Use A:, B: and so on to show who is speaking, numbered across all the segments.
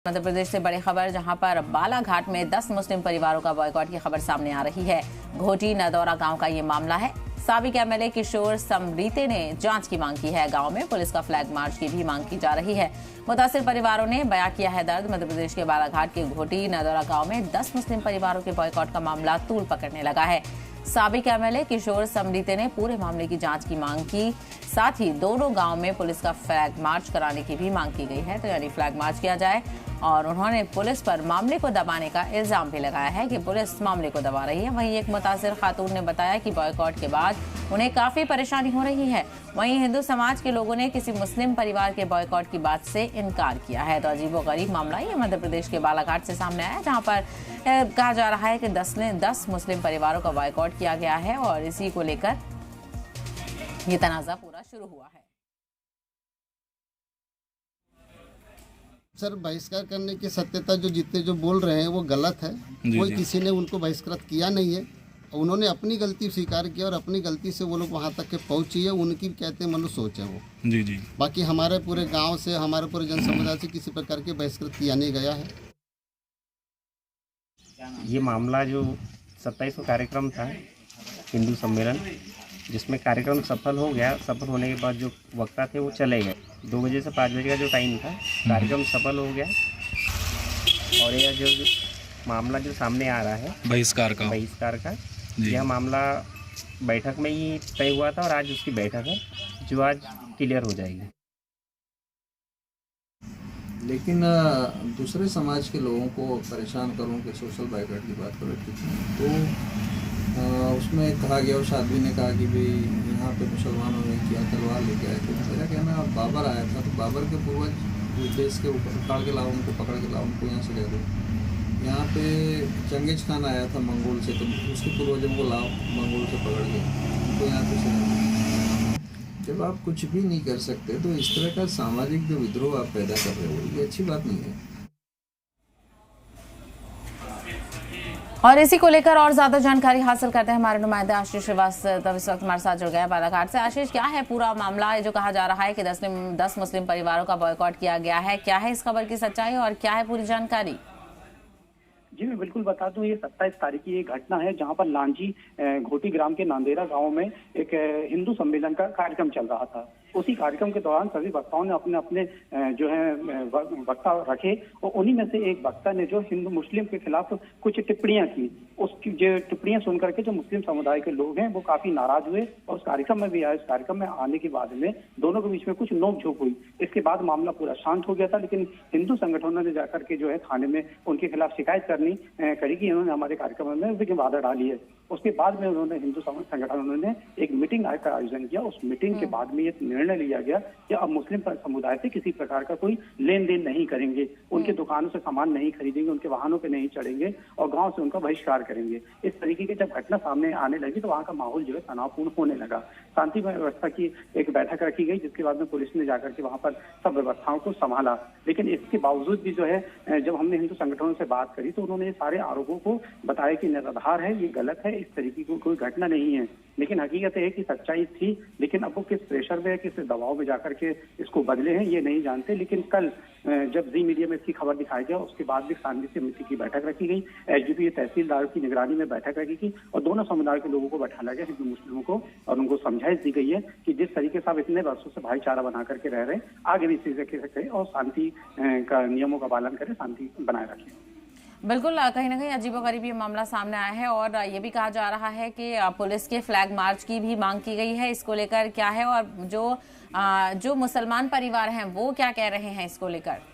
A: मध्य प्रदेश से बड़ी खबर, जहां पर बालाघाट में 10 मुस्लिम परिवारों का बॉयकॉट की खबर सामने आ रही है। घोटी नदौरा गांव का ये मामला है। साबिक एमएलए किशोर समरीते ने जांच की मांग की है। गांव में पुलिस का फ्लैग मार्च की भी मांग की जा रही है। मुतासिर परिवारों ने बयां किया है दर्द। मध्य प्रदेश के बालाघाट के घोटी नदौरा गांव में 10 मुस्लिम परिवारों के बॉयकॉट का मामला तूल पकड़ने लगा है। साबिक एमएलए किशोर समरीते ने पूरे मामले की जांच की मांग की। साथ ही दोनों गांव में पुलिस का फ्लैग मार्च कराने की भी मांग की गई है। तो यानी फ्लैग मार्च किया जाए। और उन्होंने पुलिस पर मामले को दबाने का इल्जाम भी लगाया है कि पुलिस मामले को दबा रही है। वहीं एक मुतासिर खातून ने बताया कि बॉयकॉट के बाद उन्हें काफी परेशानी हो रही है। वहीं हिंदू समाज के लोगों ने किसी मुस्लिम परिवार के बॉयकॉट की बात से इनकार किया है। तो अजीबोगरीब मामला ये मध्य प्रदेश के बालाघाट से सामने आया, जहां पर कहा जा रहा है कि 10 मुस्लिम परिवारों का बॉयकॉट किया गया है और इसी को लेकर ये तनाज़ा पूरा शुरू हुआ है।
B: सर, बहिष्कार करने की सत्यता जो जितने जो बोल रहे हैं वो गलत है। कोई किसी ने उनको बहिष्कृत किया नहीं है। उन्होंने अपनी गलती स्वीकार किया और अपनी गलती से वो लोग वहाँ तक के पहुँची है। उनकी कहते हैं मनुष्य सोच है वो। जी। बाकी हमारे पूरे गांव से, हमारे पूरे जन समुदाय से किसी प्रकार के बहिष्कृत किया नहीं गया है।
C: ये मामला जो 27 को कार्यक्रम था हिंदू सम्मेलन, जिसमें कार्यक्रम सफल हो गया। सफल होने के बाद जो वक्ता थे वो चले गए। 2 बजे से 5 बजे का जो टाइम था, कार्यक्रम सफल हो गया। और यह जो मामला जो सामने आ रहा है बहिष्कार का यह मामला बैठक में ही तय हुआ था और आज उसकी बैठक है जो आज क्लियर हो जाएगी।
D: लेकिन दूसरे समाज के लोगों को परेशान करूं कि सोशल बाइकआउट की बात करो, तो उसमें कहा गया, उस आदमी ने कहा कि भाई यहाँ पे मुसलमानों ने किया, तलवार लेके आए। तो मेरा कहना, बाबर आया था तो बाबर के पूर्वज देश के ऊपर उखाड़ के लाओ, उनको पकड़ के लाओ, उनको यहाँ से ले दो। यहाँ पे चंगेज खान आया था मंगोल से, तो उसके पूर्वजों को लाओ मंगोल से पकड़ के, उनको यहाँ पे से। जब आप कुछ भी नहीं कर सकते तो इस तरह का सामाजिक जो विद्रोह आप पैदा कर रहे हो, ये अच्छी बात नहीं है।
A: और इसी को लेकर और ज्यादा जानकारी हासिल करते हैं हमारे नुमाइंदे आशीष श्रीवास्तव इस वक्त हमारे साथ जुड़ गए बालाघाट से। आशीष, क्या है पूरा मामला जो कहा जा रहा है कि 10 मुस्लिम परिवारों का बॉयकॉट किया गया है? क्या है इस खबर की सच्चाई और क्या है पूरी जानकारी?
E: जी, मैं बिल्कुल बता दूं, ये 27 तारीख की एक घटना है जहां पर लांजी घोटी ग्राम के नांदेरा गांव में एक हिंदू सम्मेलन का कार्यक्रम चल रहा था। उसी कार्यक्रम के दौरान सभी वक्ताओं ने अपने अपने जो है वक्ता रखे और उन्हीं में से एक वक्ता ने जो हिंदू मुस्लिम के खिलाफ कुछ टिप्पणियां की। उसकी जो टिप्पणियां सुनकर के जो मुस्लिम समुदाय के लोग हैं वो काफी नाराज हुए और उस कार्यक्रम में भी आए। उस कार्यक्रम में आने के बाद में दोनों के बीच में कुछ नोकझोंक हुई। इसके बाद मामला पूरा शांत हो गया था, लेकिन हिंदू संगठनों ने जाकर के जो है थाने में उनके खिलाफ शिकायत करी कि इन्होंने हमारे कार्यक्रम में विघ्न बाधा डाली है। उसके बाद में उन्होंने हिंदू संगठनों ने एक मीटिंग का आयोजन किया। उस मीटिंग के बाद में ये निर्णय लिया गया कि अब मुस्लिम समुदाय से किसी प्रकार का कोई लेन देन नहीं करेंगे, उनके दुकानों से सामान नहीं खरीदेंगे, उनके वाहनों पे नहीं चढ़ेंगे और गांव से उनका बहिष्कार करेंगे। इस तरीके की जब घटना सामने आने लगी तो वहां का माहौल जो है तनावपूर्ण होने लगा। शांति व्यवस्था की एक बैठक रखी गई, जिसके बाद में पुलिस ने जाकर के वहां पर सब व्यवस्थाओं को संभाला। लेकिन इसके बावजूद भी जो है जब हमने हिंदू संगठनों से बात करी तो उन्होंने सारे आरोपों को बताया कि निराधार है, ये गलत है, इस तरीके की कोई घटना नहीं है। लेकिन हकीकत है कि सच्चाई थी, लेकिन अब वो किस प्रेशर में, किस दबाव में जाकर के इसको बदले हैं ये नहीं जानते। लेकिन कल जब जी मीडिया में इसकी खबर दिखाई गया, उसके बाद भी शांति समिति की बैठक रखी गई। एसडीपी तहसीलदार की निगरानी में बैठक रखी गई और दोनों समुदाय के लोगों को बैठाया गया, हिंदू मुस्लिमों को, और उनको समझाइश दी गई है कि जिस तरीके से आप इतने वर्षों से भाईचारा बना करके रह रहे हैं, आगे भी इसी तरीके से करें और शांति का नियमों का पालन करें, शांति बनाए रखें।
A: बिल्कुल, कहीं ना कहीं अजीबोगरीब ये मामला सामने आया है और ये भी कहा जा रहा है कि पुलिस के फ्लैग मार्च की भी मांग की गई है। इसको लेकर क्या है और जो मुसलमान परिवार हैं वो क्या कह रहे हैं इसको लेकर?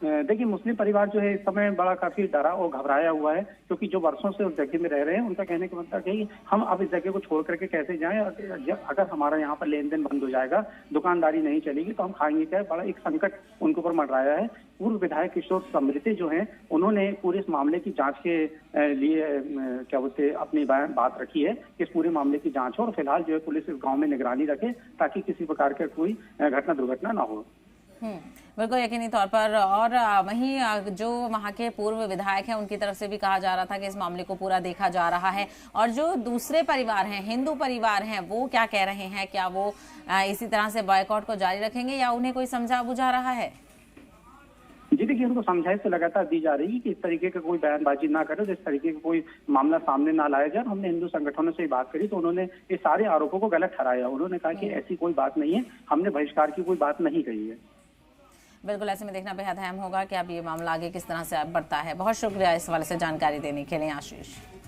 E: देखिए, मुस्लिम परिवार जो है इस समय बड़ा काफी डरा और घबराया हुआ है, क्योंकि जो वर्षों से उस जगह में रह रहे हैं उनका कहने का मतलब है कि हम अब इस जगह को छोड़ करके कैसे जाएं, और अगर हमारा यहाँ पर लेन देन बंद हो जाएगा, दुकानदारी नहीं चलेगी तो हम खाएंगे क्या? बड़ा एक संकट उनके ऊपर मंडराया है। पूर्व विधायक किशोर समरीते जो हैं उन्होंने पूरे इस मामले की जांच के लिए क्या बोलते अपनी बात रखी है कि इस पूरे मामले की जांच हो और फिलहाल जो है पुलिस इस गाँव में निगरानी रखे ताकि किसी प्रकार का कोई घटना दुर्घटना ना हो।
A: बिल्कुल यकीनी तौर पर। और वहीं जो वहां के पूर्व विधायक हैं उनकी तरफ से भी कहा जा रहा था कि इस मामले को पूरा देखा जा रहा है। और जो दूसरे परिवार हैं, हिंदू परिवार हैं, वो क्या कह रहे हैं? क्या वो इसी तरह से बॉयकॉट को जारी रखेंगे या उन्हें कोई समझा बुझा रहा है?
E: जी देखिए, उनको समझाइश तो लगातार दी जा रही है कि इस तरीके का कोई बयानबाजी ना करे, तो इस तरीके का कोई मामला सामने ना लाया जाए। हमने हिंदू संगठनों से बात करी तो उन्होंने ये सारे आरोपों को गलत ठहराया। उन्होंने कहा कि ऐसी कोई बात नहीं है, हमने बहिष्कार की कोई बात नहीं कही है।
A: बिल्कुल, ऐसे में देखना बेहद अहम होगा कि अब ये मामला आगे किस तरह से बढ़ता है। बहुत शुक्रिया इस हवाले से जानकारी देने के लिए आशीष।